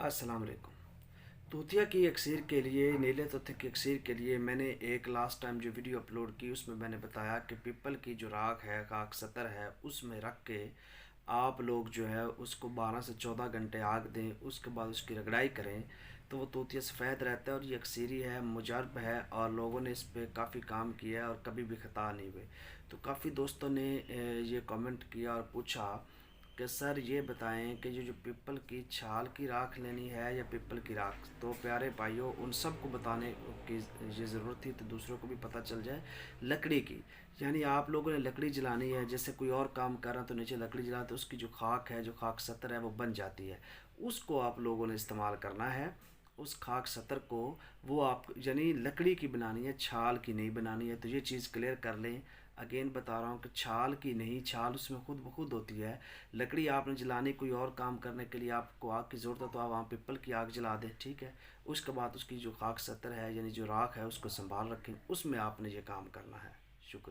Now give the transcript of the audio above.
अस्सलाम वालेकुम। तूतिया की अक्सर के लिए, नीले तोते की अक्सर के लिए मैंने एक लास्ट टाइम जो वीडियो अपलोड की उसमें मैंने बताया कि पीपल की जो राख है, खाक सतर है, उसमें रख के आप लोग जो है उसको 12 से 14 घंटे आग दें, उसके बाद उसकी रगड़ाई करें तो वो तूतिया सफ़ेद रहता है। और ये अक्सरी है, मुजरब है और लोगों ने इस पर काफ़ी काम किया है और कभी भी ख़ता नहीं हुए। तो काफ़ी दोस्तों ने ये कमेंट किया और पूछा कि सर ये बताएं कि ये जो पीपल की छाल की राख लेनी है या पीपल की राख। तो प्यारे भाइयों, उन सबको बताने की ये ज़रूरत थी तो दूसरों को भी पता चल जाए। लकड़ी की, यानी आप लोगों ने लकड़ी जलानी है, जैसे कोई और काम कर रहा है तो नीचे लकड़ी जला तो उसकी जो खाक है, जो खाक सतर है, वो बन जाती है। उसको आप लोगों ने इस्तेमाल करना है। उस खाक सतर को वो आप यानी लकड़ी की बनानी है, छाल की नहीं बनानी है। तो ये चीज़ क्लियर कर लें। अगेन बता रहा हूँ कि छाल की नहीं, छाल उसमें खुद ब खुद होती है। लकड़ी आपने जलानी कोई और काम करने के लिए, आपको आग की ज़रूरत है तो आप वहाँ पीपल की आग जला दें, ठीक है। उसके बाद उसकी जो खाक सतर है यानी जो राख है उसको संभाल रखें, उसमें आपने ये काम करना है। शुक्रिया।